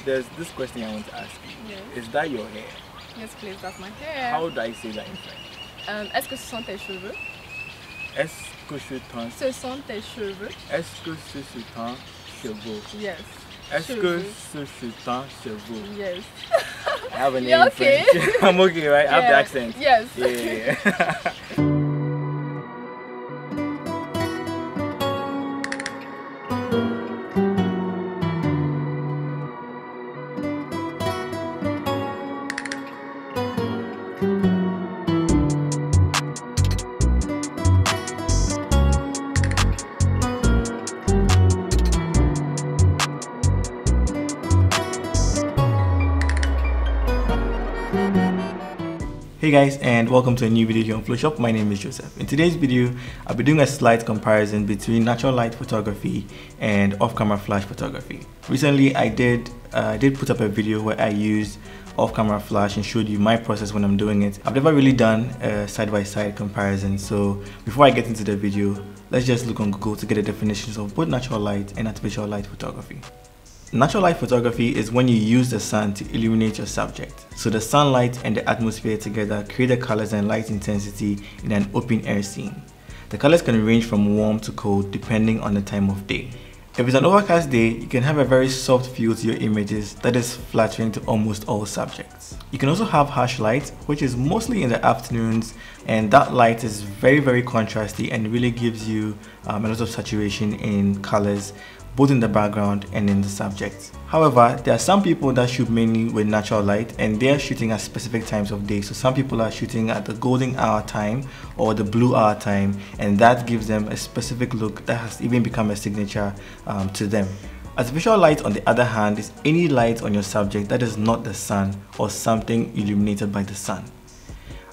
There's this question I want to ask you. Yes. Is that your hair? Yes, please, that's my hair. How do I say that in French? Est-ce que ce sont tes cheveux? Est-ce que ce sont tes cheveux? Est-ce que ce sont cheveux? Yes. Est-ce que ce sont cheveux? Yes. I have a name You're in okay? French. I'm okay, right? I have the accent. Yes. Yeah. Hey guys, and welcome to a new video here on Phloshop. My name is Joseph. In today's video, I'll be doing a slight comparison between natural light photography and off-camera flash photography. Recently, I did put up a video where I used off-camera flash and showed you my process when I'm doing it. I've never really done a side-by-side comparison, so before I get into the video, let's just look on Google to get the definitions of both natural light and artificial light photography. Natural light photography is when you use the sun to illuminate your subject. So the sunlight and the atmosphere together create the colors and light intensity in an open air scene. The colors can range from warm to cold depending on the time of day. If it's an overcast day, you can have a very soft feel to your images that is flattering to almost all subjects. You can also have harsh light, which is mostly in the afternoons, and that light is very contrasty and really gives you a lot of saturation in colors, both in the background and in the subject. However, there are some people that shoot mainly with natural light and they're shooting at specific times of day. So some people are shooting at the golden hour time or the blue hour time, and that gives them a specific look that has even become a signature to them. Artificial light, on the other hand, is any light on your subject that is not the sun or something illuminated by the sun.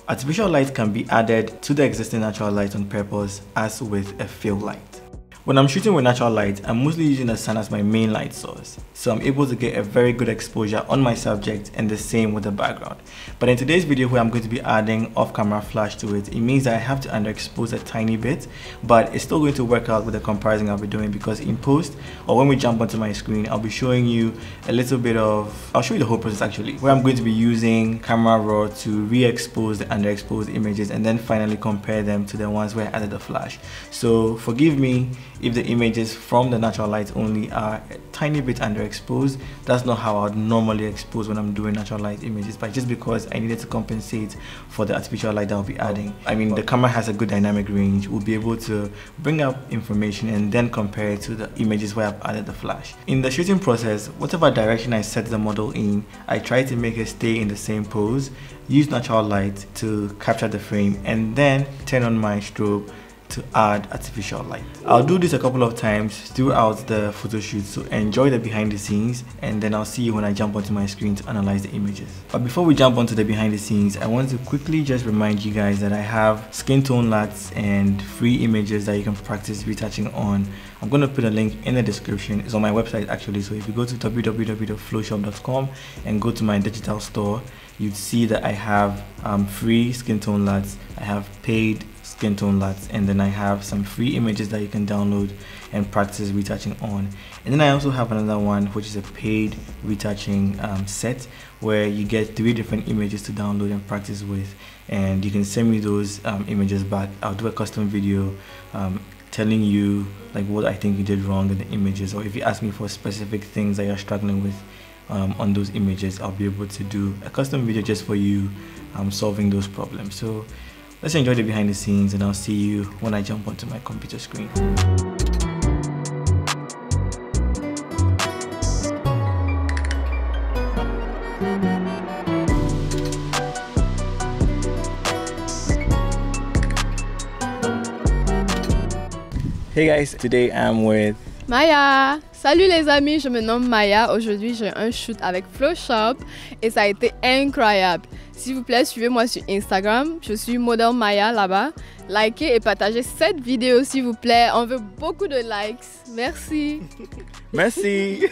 Artificial light can be added to the existing natural light on purpose, as with a fill light. When I'm shooting with natural light, I'm mostly using the sun as my main light source, so I'm able to get a very good exposure on my subject, and the same with the background. But in today's video, where I'm going to be adding off-camera flash to it, it means that I have to underexpose a tiny bit, but it's still going to work out with the comparison I'll be doing, because in post, or when we jump onto my screen, I'll be showing you a little bit of, I'll show you the whole process actually, where I'm going to be using camera raw to re-expose the underexposed images and then finally compare them to the ones where I added the flash. So forgive me if the images from the natural light only are a tiny bit underexposed. That's not how I would normally expose when I'm doing natural light images, but just because I needed to compensate for the artificial light that I'll be adding. I mean, the camera has a good dynamic range. We'll be able to bring up information and then compare it to the images where I've added the flash. In the shooting process, whatever direction I set the model in, I try to make it stay in the same pose, use natural light to capture the frame, and then turn on my strobe to add artificial light. I'll do this a couple of times throughout the photo shoot, so enjoy the behind the scenes, and then I'll see you when I jump onto my screen to analyze the images. But before we jump onto the behind the scenes, I want to quickly just remind you guys that I have skin tone LUTs and free images that you can practice retouching on. I'm going to put a link in the description. It's on my website actually, so if you go to www.phloshop.com and go to my digital store, you'd see that I have free skin tone LUTs, I have paid skin tone LUTs, and then I have some free images that you can download and practice retouching on. And then I also have another one which is a paid retouching set, where you get 3 different images to download and practice with, and you can send me those images back. I'll do a custom video telling you like what I think you did wrong in the images, or if you ask me for specific things that you're struggling with on those images, I'll be able to do a custom video just for you solving those problems. So let's enjoy the behind the scenes, and I'll see you when I jump onto my computer screen. Hey guys, today I'm with Maya. Salut les amis, je me nomme Maya. Aujourd'hui, j'ai un shoot avec Phloshop et ça a été incroyable. S'il vous plaît, suivez-moi sur Instagram. Je suis modèle Maya là-bas. Likez et partagez cette vidéo s'il vous plaît. On veut beaucoup de likes. Merci. Merci.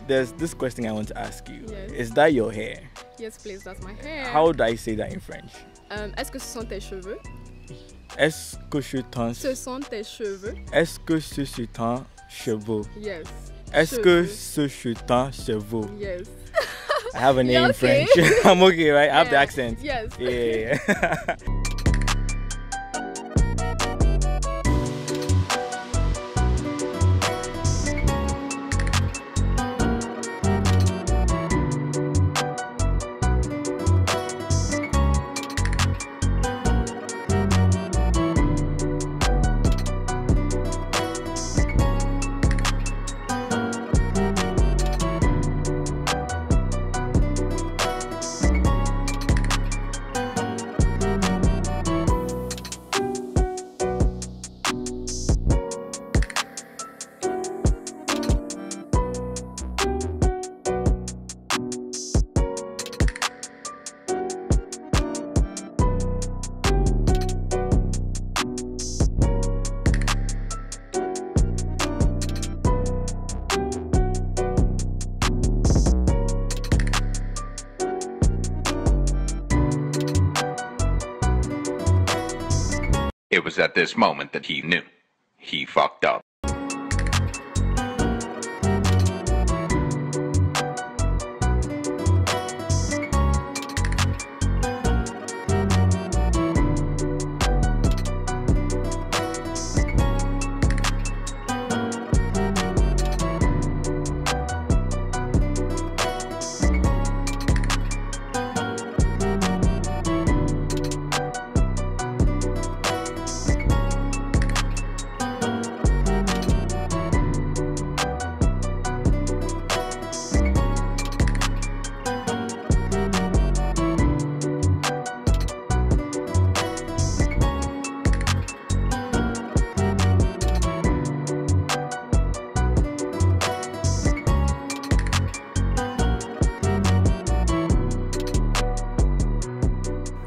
There's this question I want to ask you. Yes. Is that your hair? Yes, please, that's my hair. How do I say that in French? Est-ce que ce sont tes cheveux? Est-ce que ce sont Ce sont tes cheveux? Est-ce que ce sont cheveux? Yes. Est-ce que ce chutin chez vous? Yes. I have a name in okay? French. I'm okay, right? I have the accent. Yes. Yeah. It was at this moment that he knew. He fucked up.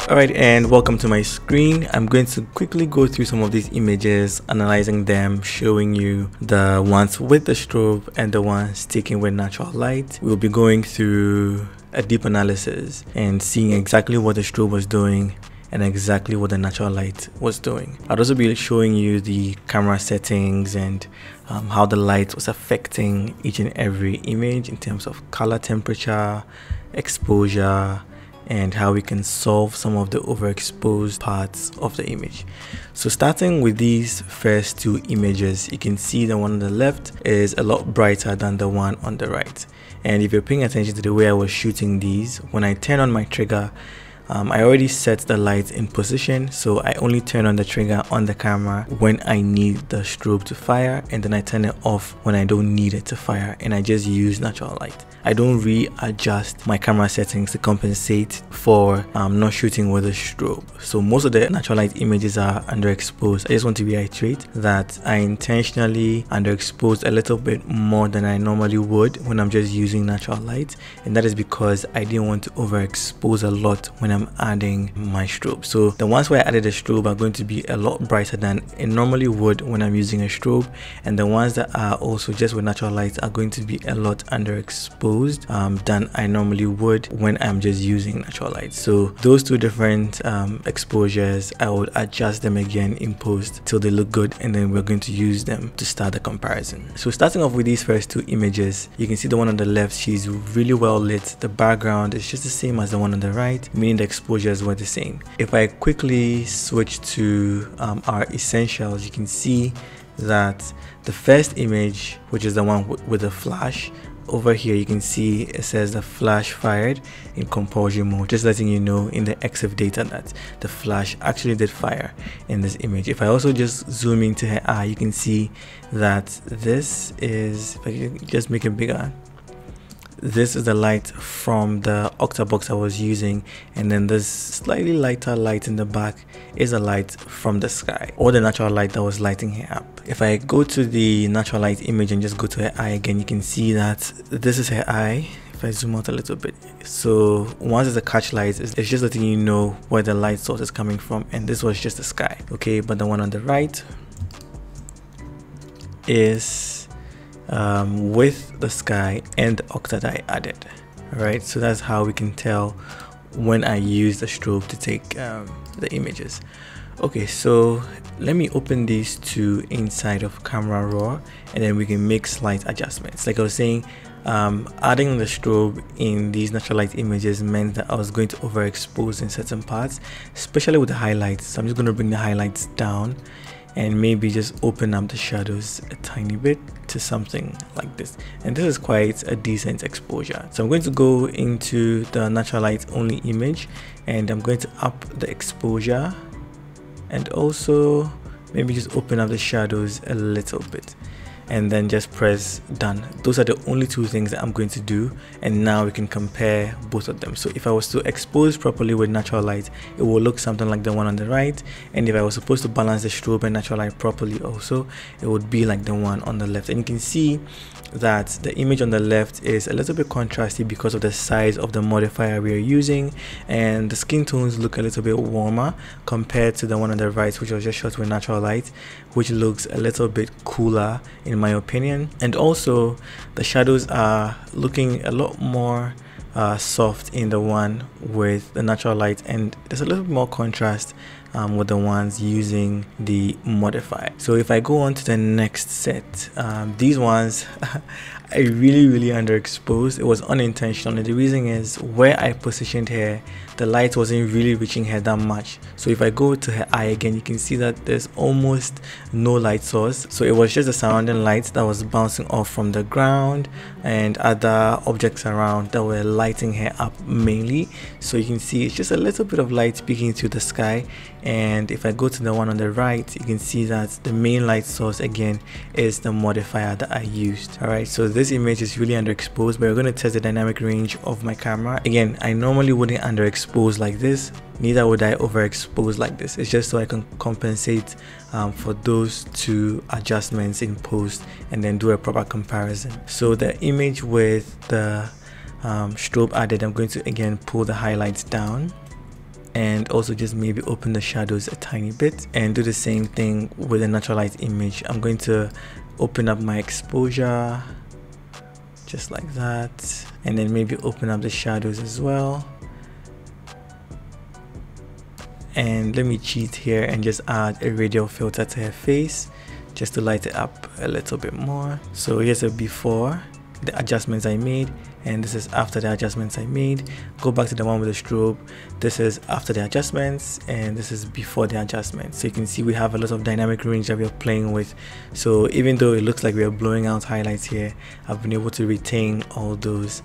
Alright, and welcome to my screen. I'm going to quickly go through some of these images, analyzing them, showing you the ones with the strobe and the ones taken with natural light. We'll be going through a deep analysis and seeing exactly what the strobe was doing and exactly what the natural light was doing. I'll also be showing you the camera settings and how the light was affecting each and every image in terms of color temperature, exposure, and how we can solve some of the overexposed parts of the image. So starting with these first two images, you can see the one on the left is a lot brighter than the one on the right. And if you're paying attention to the way I was shooting these, when I turn on my trigger, I already set the light in position, so I only turn on the trigger on the camera when I need the strobe to fire, and then I turn it off when I don't need it to fire, and I just use natural light. I don't readjust my camera settings to compensate for not shooting with a strobe. So most of the natural light images are underexposed. I just want to reiterate that I intentionally underexposed a little bit more than I normally would when I'm just using natural light, and that is because I didn't want to overexpose a lot when I'm adding my strobe. So the ones where I added a strobe are going to be a lot brighter than it normally would when I'm using a strobe, and the ones that are also just with natural light are going to be a lot underexposed than I normally would when I'm just using natural light. So those two different exposures, I would adjust them again in post till they look good, and then we're going to use them to start the comparison. So starting off with these first two images, you can see the one on the left, she's really well lit. The background is just the same as the one on the right, meaning the exposures were the same. If I quickly switch to our essentials, you can see that the first image, which is the one with the flash, over here you can see it says the flash fired in compulsion mode, just letting you know in the EXIF data that the flash actually did fire in this image. If I also just zoom into her eye, you can see that this is, if I can just make it bigger, this is the light from the octabox I was using, and then this slightly lighter light in the back is a light from the sky, or the natural light that was lighting her up. If I go to the natural light image and just go to her eye again, you can see that this is her eye. If I zoom out a little bit, so once it's a catch light, it's just letting you know where the light source is coming from, and this was just the sky. Okay, but the one on the right is with the sky and the octa that I added. Alright, so that's how we can tell when I use the strobe to take the images. Okay, so let me open these two inside of Camera Raw, and then we can make slight adjustments. Like I was saying, adding the strobe in these natural light images meant that I was going to overexpose in certain parts, especially with the highlights. So I'm just going to bring the highlights down and maybe just open up the shadows a tiny bit to something like this. And this is quite a decent exposure. So I'm going to go into the natural light only image, and I'm going to up the exposure and also maybe just open up the shadows a little bit, and then just press done. Those are the only two things that I'm going to do, and now we can compare both of them. So if I was to expose properly with natural light, it will look something like the one on the right, and if I was supposed to balance the strobe and natural light properly also, it would be like the one on the left. And you can see that the image on the left is a little bit contrasty because of the size of the modifier we are using, and the skin tones look a little bit warmer compared to the one on the right, which was just shot with natural light, which looks a little bit cooler in my opinion. And also the shadows are looking a lot more soft in the one with the natural light, and there's a little bit more contrast with the ones using the modifier. So if I go on to the next set, these ones I really underexposed. It was unintentional, and the reason is where I positioned her, the light wasn't really reaching her that much. So if I go to her eye again, you can see that there's almost no light source. So it was just the surrounding light that was bouncing off from the ground and other objects around that were lighting her up mainly. So you can see it's just a little bit of light peeking through the sky. And if I go to the one on the right, you can see that the main light source again is the modifier that I used. Alright, so this image is really underexposed, but we're going to test the dynamic range of my camera. Again, I normally wouldn't underexpose like this, neither would I overexpose like this. It's just so I can compensate for those two adjustments in post and then do a proper comparison. So the image with the strobe added, I'm going to again pull the highlights down and also just maybe open the shadows a tiny bit, and do the same thing with the natural light image. I'm going to open up my exposure just like that, and then maybe open up the shadows as well. And let me cheat here and just add a radial filter to her face just to light it up a little bit more. So here's a before, the adjustments I made, and this is after the adjustments I made. Go back to the one with the strobe. This is after the adjustments, and this is before the adjustments. So you can see we have a lot of dynamic range that we are playing with. So even though it looks like we are blowing out highlights here, I've been able to retain all those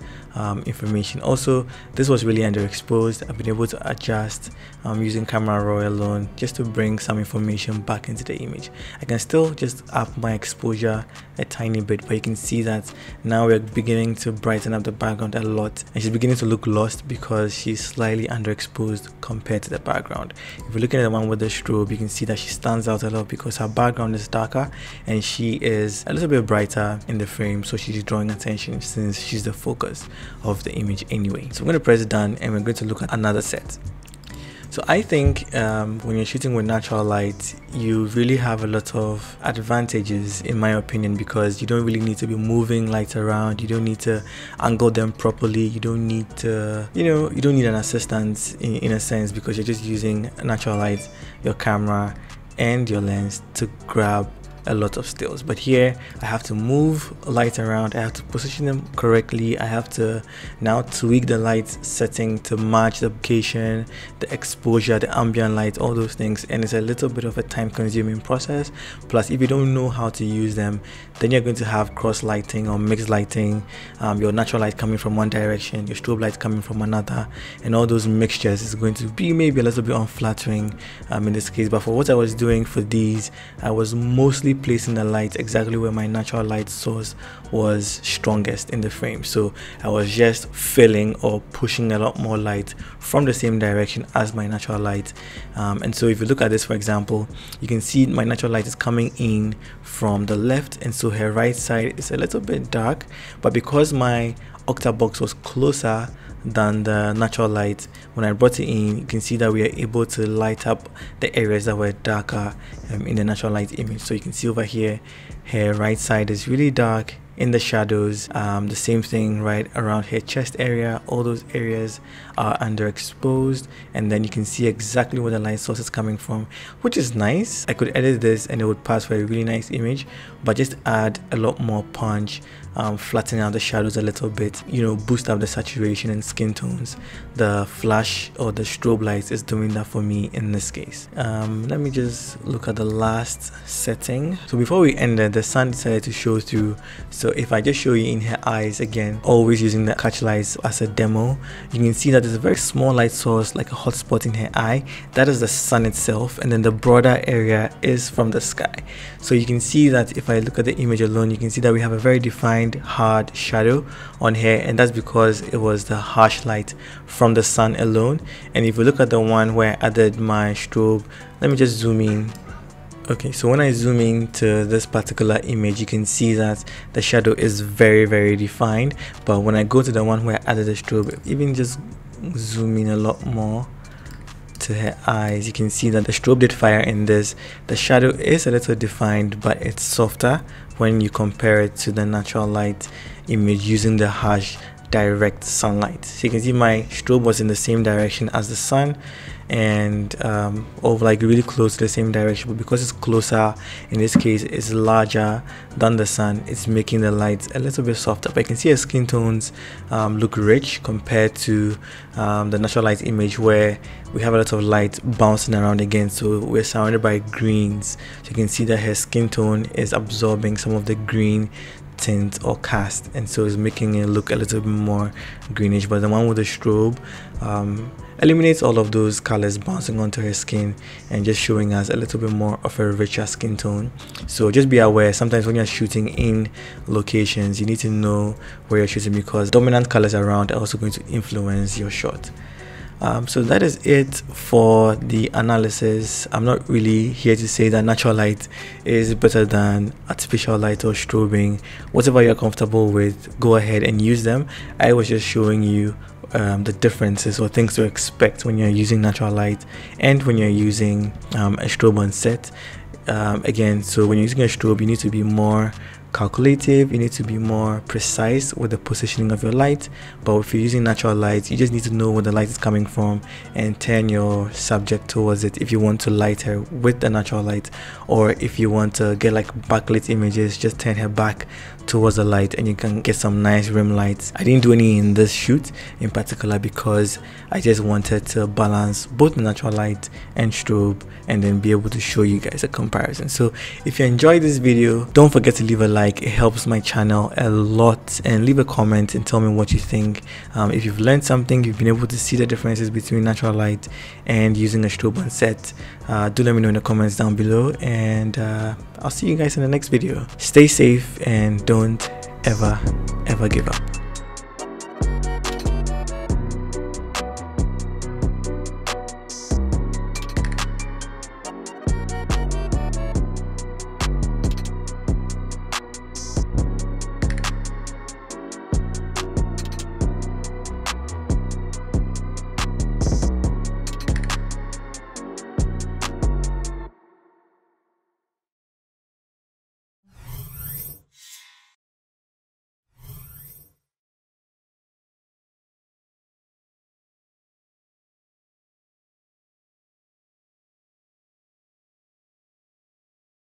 information. Also, this was really underexposed. I've been able to adjust using Camera Raw alone just to bring some information back into the image. I can still just up my exposure a tiny bit, but you can see that now we're beginning to brighten up the background a lot, and she's beginning to look lost because she's slightly underexposed compared to the background. If you're looking at the one with the strobe, you can see that she stands out a lot because her background is darker and she is a little bit brighter in the frame, so she's drawing attention since she's the focus of the image anyway. So I'm going to press done, and we're going to look at another set. So I think when you're shooting with natural light, you really have a lot of advantages in my opinion, because you don't really need to be moving lights around. You don't need to angle them properly. You don't need to, you don't need an assistant in a sense, because you're just using natural light, your camera and your lens to grab a lot of stills. But here I have to move light around, I have to position them correctly, I have to now tweak the light setting to match the location, the exposure, the ambient light, all those things, and it's a little bit of a time consuming process. Plus, if you don't know how to use them, then you're going to have cross lighting or mixed lighting, your natural light coming from one direction, your strobe light coming from another, and all those mixtures is going to be maybe a little bit unflattering in this case. But for what I was doing for these, I was mostly placing the light exactly where my natural light source was strongest in the frame. So I was just filling or pushing a lot more light from the same direction as my natural light. And so if you look at this, for example, you can see my natural light is coming in from the left, and so her right side is a little bit dark, but because my octabox was closer than the natural light, when I brought it in, you can see that we are able to light up the areas that were darker in the natural light image. So you can see over here, her right side is really dark in the shadows. The same thing right around her chest area. All those areas are underexposed, and then you can see exactly where the light source is coming from, which is nice. I could edit this and it would pass for a really nice image, but just add a lot more punch, flatten out the shadows a little bit, you know, boost up the saturation and skin tones. The flash or the strobe lights is doing that for me in this case. Let me just look at the last setting. So before we ended, the sun decided to show through. So if I just show you in her eyes again, always using the catch lights as a demo, you can see that there's a very small light source, like a hot spot in her eye. That is the sun itself, and then the broader area is from the sky. So you can see that if I look at the image alone, you can see that we have a very defined hard shadow on her, and that's because it was the harsh light from the sun alone. And if we look at the one where I added my strobe, let me just zoom in. Okay, so when I zoom in to this particular image, you can see that the shadow is very defined. But when I go to the one where I added the strobe, even just zoom in a lot more to her eyes, you can see that the strobe did fire in this. The shadow is a little defined, but it's softer when you compare it to the natural light image using the harsh direct sunlight. So you can see my strobe was in the same direction as the sun, and or like really close to the same direction, but because it's closer, in this case it's larger than the sun, it's making the lights a little bit softer. But you can see her skin tones look rich compared to the natural light image, where we have a lot of light bouncing around again. So we're surrounded by greens, so you can see that her skin tone is absorbing some of the green tint or cast, and so it's making it look a little bit more greenish. But the one with the strobe eliminates all of those colors bouncing onto her skin and just showing us a little bit more of a richer skin tone. So just be aware, sometimes when you're shooting in locations, you need to know where you're shooting, because dominant colors around are also going to influence your shot. So that is it for the analysis. I'm not really here to say that natural light is better than artificial light or strobing. Whatever you're comfortable with, go ahead and use them. I was just showing you the differences or things to expect when you're using natural light and when you're using a strobe on set. Again, so when you're using a strobe, you need to be more calculative, you need to be more precise with the positioning of your light. But if you're using natural light, you just need to know where the light is coming from and turn your subject towards it if you want to light her with the natural light, or if you want to get like backlit images, just turn her back towards the light and you can get some nice rim lights. I didn't do any in this shoot in particular because I just wanted to balance both the natural light and strobe and then be able to show you guys a comparison. So if you enjoyed this video, don't forget to leave a like. It helps my channel a lot, and leave a comment and tell me what you think. If you've learned something, you've been able to see the differences between natural light and using a strobe on set, do let me know in the comments down below, and I'll see you guys in the next video. Stay safe and don't ever give up.